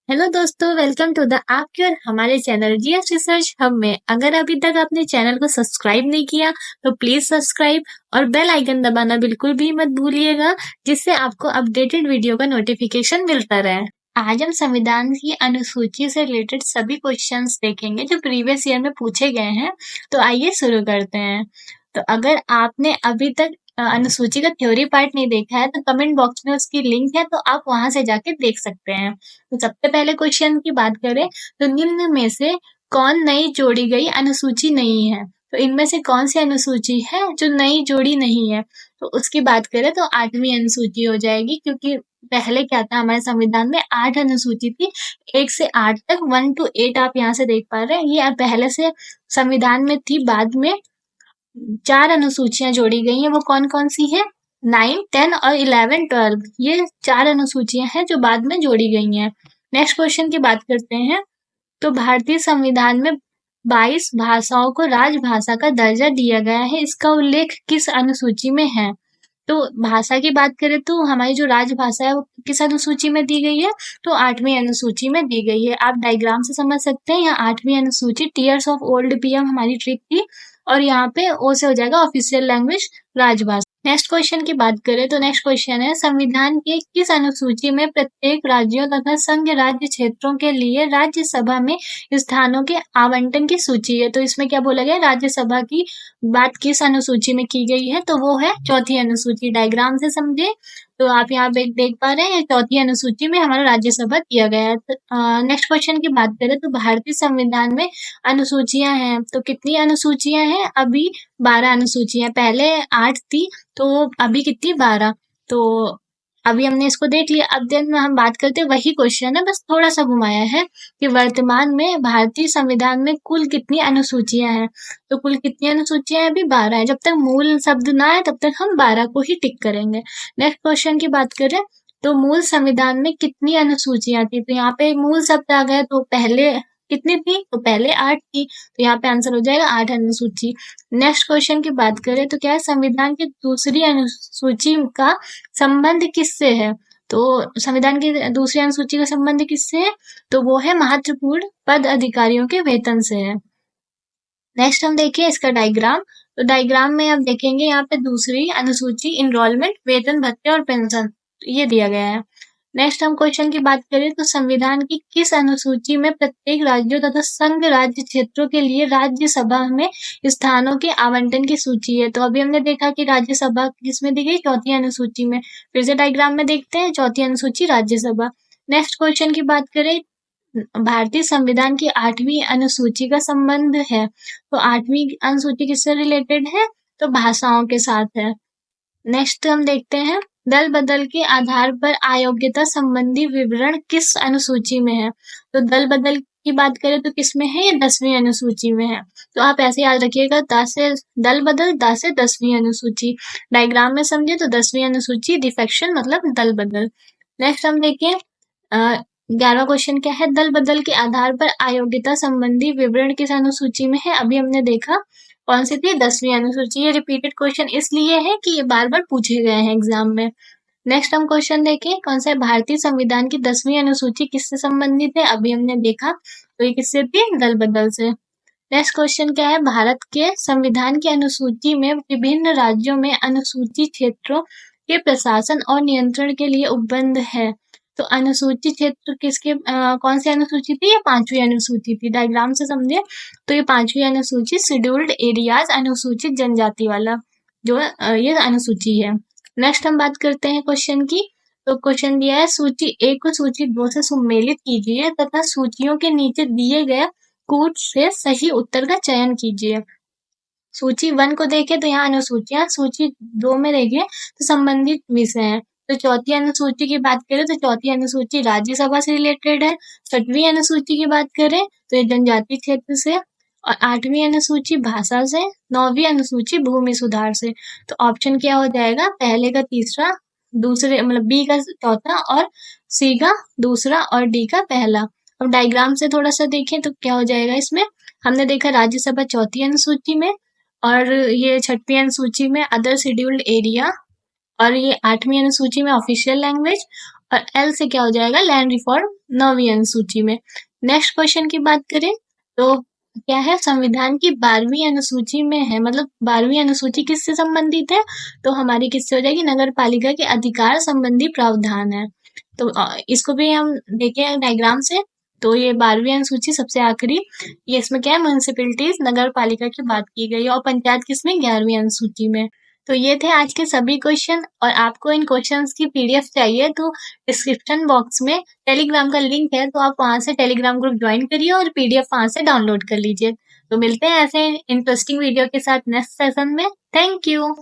Hello दोस्तों, welcome to the आपके और हमारे चैनल जीएस रिसर्च हब में। अगर अभी तक आपने चैनल को सब्सक्राइब नहीं किया तो प्लीज सब्सक्राइब और बेल आइकन दबाना बिल्कुल भी मत भूलिएगा, जिससे आपको अपडेटेड वीडियो का नोटिफिकेशन मिलता रहे। आज हम संविधान की अनुसूची से रिलेटेड सभी क्वेश्चंस देखेंगे जो प्रीवियस ईयर में पूछे गए हैं। तो आइए शुरू करते हैं। तो अगर आपने अभी तक अनुसूची का थ्योरी पार्ट नहीं देखा है तो कमेंट बॉक्स में उसकी लिंक है, तो आप वहां से जाके देख सकते हैं। तो सबसे पहले क्वेश्चन की बात करें तो निम्न में से कौन नई जोड़ी गई अनुसूची नहीं है? तो इनमें से कौन सी अनुसूची है जो नई जोड़ी नहीं है? तो उसकी बात करें तो 8वीं अनुसूची हो जाएगी, क्योंकि पहले क्या था, हमारे संविधान में 8 अनुसूची थी। 1 से 8 तक, 1 to 8 आप यहाँ से देख पा रहे हैं। ये अब पहले से संविधान में थी, बाद में 4 अनुसूचियां जोड़ी गई हैं। वो कौन-कौन सी हैं? 9, 10 और 11, 12, ये 4 अनुसूचियां हैं जो बाद में जोड़ी गई हैं। नेक्स्ट क्वेश्चन की बात करते हैं। तो भारतीय संविधान में 22 भाषाओं को राजभाषा का दर्जा दिया गया है। इसका उल्लेख किस अनुसूची में है? तो भाषा की बात करें तो हमारी जो राजभाषा है वो किस अनुसूची में दी गई है? तो 8वीं अनुसूची में दी गई है। आप डायग्राम से समझ सकते हैं। यहाँ 8वीं अनुसूची टीयर्स ऑफ ओल्ड पीएम हमारी ट्रिक थी, और यहाँ पे ओ से हो जाएगा ऑफिशियल लैंग्वेज राजभाषा। नेक्स्ट क्वेश्चन की बात करें तो नेक्स्ट क्वेश्चन है, संविधान के किस अनुसूची में प्रत्येक राज्यों तथा संघ राज्य क्षेत्रों के लिए राज्यसभा में स्थानों के आवंटन की सूची है? तो इसमें क्या बोला गया, राज्यसभा की बात किस अनुसूची में की गई है? तो वो है चौथी अनुसूची। डायग्राम से समझे तो आप यहाँ पे देख पा रहे हैं, चौथी अनुसूची में हमारा राज्यसभा दिया गया है। नेक्स्ट क्वेश्चन की बात करें तो भारतीय संविधान में अनुसूचियां हैं, तो कितनी अनुसूचियां हैं? अभी 12 अनुसूचियां, पहले 8 थी तो अभी कितनी, 12। तो अभी हमने इसको देख लिया। अब दिन में हम बात करते हैं, वही क्वेश्चन है, बस थोड़ा सा घुमाया है कि वर्तमान में भारतीय संविधान में कुल कितनी अनुसूचियां हैं? तो कुल कितनी अनुसूचियां हैं? अभी 12 है। जब तक मूल शब्द ना आए तब तक हम 12 को ही टिक करेंगे। नेक्स्ट क्वेश्चन की बात करें तो मूल संविधान में कितनी अनुसूचियां थी? तो यहाँ पे मूल शब्द आ गया, तो पहले कितनी थी? तो पहले 8 थी, तो यहाँ पे आंसर हो जाएगा 8 अनुसूची। नेक्स्ट क्वेश्चन की बात करें तो क्या है, संविधान की दूसरी अनुसूची का संबंध किससे है? तो संविधान की दूसरी अनुसूची का संबंध किससे है? तो वो है महत्वपूर्ण पद अधिकारियों के वेतन से है। नेक्स्ट हम देखें इसका डायग्राम। तो डायग्राम में आप देखेंगे यहाँ पे दूसरी अनुसूची इनरोलमेंट, वेतन भत्ते और पेंशन, ये दिया गया है। नेक्स्ट हम क्वेश्चन की बात करें तो संविधान की किस अनुसूची में प्रत्येक राज्यों तथा संघ राज्य क्षेत्रों के लिए राज्यसभा में स्थानों के आवंटन की सूची है? तो अभी हमने देखा कि राज्यसभा किसमें दी गई, चौथी अनुसूची में। फिर से डायग्राम में देखते हैं, चौथी अनुसूची राज्यसभा। नेक्स्ट क्वेश्चन की बात करें, भारतीय संविधान की 8वीं अनुसूची का संबंध है, तो 8वीं अनुसूची किससे रिलेटेड है? तो भाषाओं के साथ है। नेक्स्ट हम देखते हैं, दल बदल के आधार पर अयोग्यता संबंधी विवरण किस अनुसूची में है? तो दल बदल की बात करें तो किसमें है? ये 10वीं अनुसूची में है। तो आप ऐसे याद रखिएगा, दा से दल बदल, दा से 10वीं अनुसूची। डायग्राम में समझे तो 10वीं अनुसूची, डिफेक्शन मतलब दल बदल। नेक्स्ट हम देखिए, 11वां क्वेश्चन क्या है, दल बदल के आधार पर अयोग्यता संबंधी विवरण किस अनुसूची में है? अभी हमने देखा कौन सी थी, 10वीं अनुसूची। ये रिपीटेड क्वेश्चन इसलिए है कि ये बार बार पूछे गए हैं एग्जाम में। नेक्स्ट हम क्वेश्चन देखें, कौन सा है, भारतीय संविधान की 10वीं अनुसूची किससे संबंधित है? अभी हमने देखा, तो ये किससे थी? दल बदल से। नेक्स्ट क्वेश्चन क्या है, भारत के संविधान की अनुसूची में विभिन्न राज्यों में अनुसूची क्षेत्रों के प्रशासन और नियंत्रण के लिए उपबंध है। तो अनुसूची क्षेत्र किसके, कौन सी अनुसूची थी? ये 5वीं अनुसूची थी। डायग्राम से समझे तो ये 5वीं अनुसूची शेड्यूल्ड एरियाज, अनुसूचित जनजाति वाला जो ये अनुसूची है। नेक्स्ट हम बात करते हैं क्वेश्चन की। तो क्वेश्चन दिया है, सूची 1 को सूची 2 से सुमेलित कीजिए तथा सूचियों के नीचे दिए गए कूट से सही उत्तर का चयन कीजिए। सूची 1 को देखें तो यहाँ अनुसूचियां, सूची 2 में देखें तो संबंधित विषय हैं। तो चौथी अनुसूची की बात करें तो चौथी अनुसूची राज्यसभा से रिलेटेड है। 6वीं अनुसूची की बात करें तो ये जनजाति क्षेत्र से, और 8वीं अनुसूची भाषा से, 9वीं अनुसूची भूमि सुधार से। तो ऑप्शन क्या हो जाएगा, पहले का तीसरा, दूसरे मतलब बी का चौथा, और सी का दूसरा, और डी का पहला। अब डायग्राम से थोड़ा सा देखें तो क्या हो जाएगा इसमें, हमने देखा राज्यसभा चौथी अनुसूची में, और ये 6वीं अनुसूची में अदर शेड्यूल्ड एरिया, और ये 8वीं अनुसूची में ऑफिशियल लैंग्वेज, और एल से क्या हो जाएगा, लैंड रिफॉर्म 9वीं अनुसूची में। नेक्स्ट क्वेश्चन की बात करें तो क्या है, संविधान की 12वीं अनुसूची में है, मतलब 12वीं अनुसूची किससे संबंधित है, तो हमारी किससे हो जाएगी, नगर पालिका के अधिकार संबंधी प्रावधान है। तो इसको भी हम देखें डायग्राम से, तो ये 12वीं अनुसूची सबसे आखिरी, ये इसमें क्या है, म्युनिसिपैलिटीज नगर पालिका की बात की गई है, और पंचायत किसमें, 11वीं अनुसूची में। तो ये थे आज के सभी क्वेश्चन, और आपको इन क्वेश्चंस की पीडीएफ चाहिए तो डिस्क्रिप्शन बॉक्स में टेलीग्राम का लिंक है, तो आप वहां से टेलीग्राम ग्रुप ज्वाइन करिए और पीडीएफ वहां से डाउनलोड कर लीजिए। तो मिलते हैं ऐसे इंटरेस्टिंग वीडियो के साथ नेक्स्ट सेशन में। Thank you.